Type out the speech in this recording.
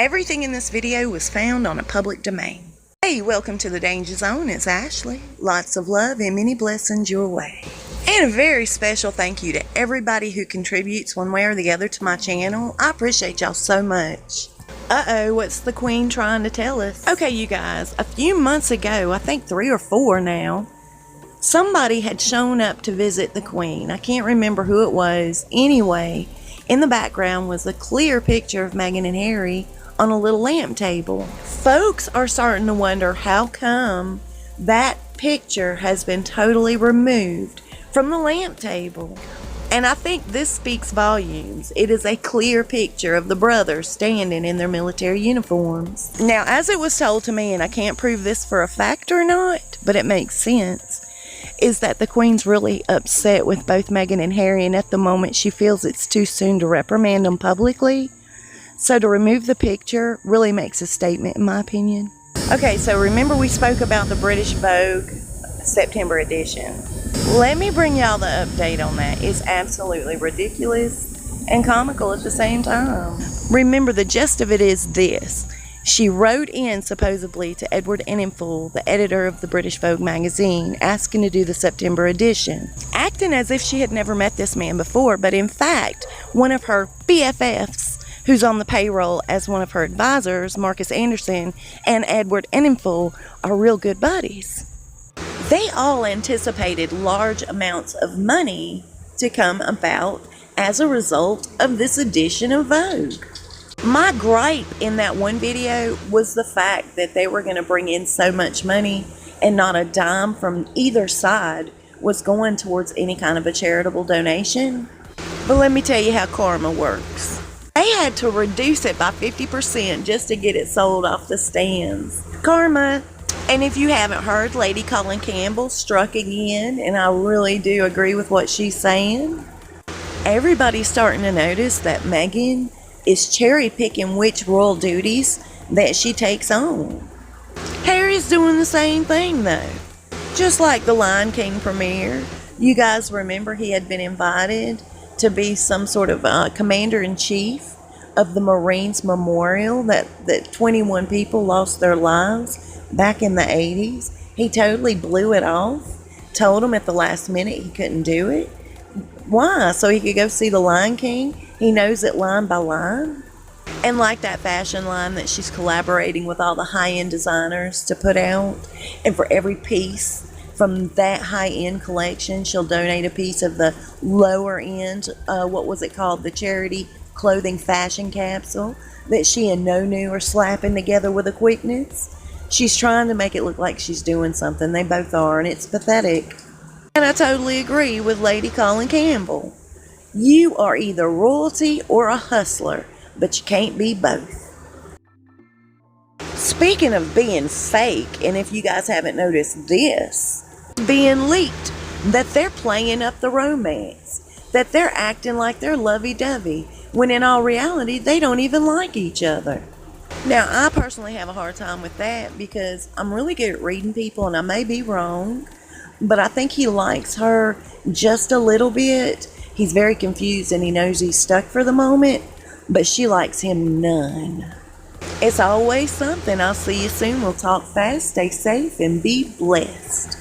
Everything in this video was found on a public domain. Hey, welcome to the Danger Zone. It's Ashley. Lots of love and many blessings your way. And a very special thank you to everybody who contributes one way or the other to my channel. I appreciate y'all so much. Uh-oh, what's the Queen trying to tell us? Okay, you guys, a few months ago, I think 3 or 4 now, somebody had shown up to visit the Queen. I can't remember who it was. Anyway, in the background was a clear picture of Meghan and Harry on a little lamp table. Folks are starting to wonder how come that picture has been totally removed from the lamp table. And I think this speaks volumes. It is a clear picture of the brothers standing in their military uniforms. Now, as it was told to me, and I can't prove this for a fact or not, but it makes sense, is that the Queen's really upset with both Meghan and Harry, and at the moment she feels it's too soon to reprimand them publicly. So to remove the picture really makes a statement, in my opinion. Okay, so remember we spoke about the British Vogue September edition. Let me bring y'all the update on that. It's absolutely ridiculous and comical at the same time. Remember, the gist of it is this. She wrote in supposedly to Edward Enninful, the editor of the British Vogue magazine, asking to do the September edition, acting as if she had never met this man before, but in fact, one of her BFFs, who's on the payroll as one of her advisors, Marcus Anderson and Edward Enninful, are real good buddies. They all anticipated large amounts of money to come about as a result of this edition of Vogue. My gripe in that one video was the fact that they were going to bring in so much money and not a dime from either side was going towards any kind of a charitable donation. But let me tell you how karma works. They had to reduce it by 50% just to get it sold off the stands. Karma. And if you haven't heard, Lady Colin Campbell struck again, and I really do agree with what she's saying. Everybody's starting to notice that Meghan is cherry picking which royal duties that she takes on. Harry's doing the same thing though. Just like the Lion King premiere. You guys remember he had been invited to be some sort of commander-in-chief of the Marines Memorial that 21 people lost their lives back in the 80s. He totally blew it off, told them at the last minute he couldn't do it. Why? So he could go see the Lion King? He knows it line by line. And like that fashion line that she's collaborating with all the high-end designers to put out, and for every piece from that high-end collection, she'll donate a piece of the lower end, what was it called, the charity clothing fashion capsule that she and Nonu are slapping together with a quickness. She's trying to make it look like she's doing something. They both are, and it's pathetic. And I totally agree with Lady Colin Campbell. You are either royalty or a hustler, but you can't be both. Speaking of being fake, and if you guys haven't noticed this, being leaked, that they're playing up the romance, that they're acting like they're lovey-dovey, when in all reality, they don't even like each other. Now, I personally have a hard time with that because I'm really good at reading people, and I may be wrong, but I think he likes her just a little bit. He's very confused, and he knows he's stuck for the moment, but she likes him none. It's always something. I'll see you soon. We'll talk fast, stay safe, and be blessed.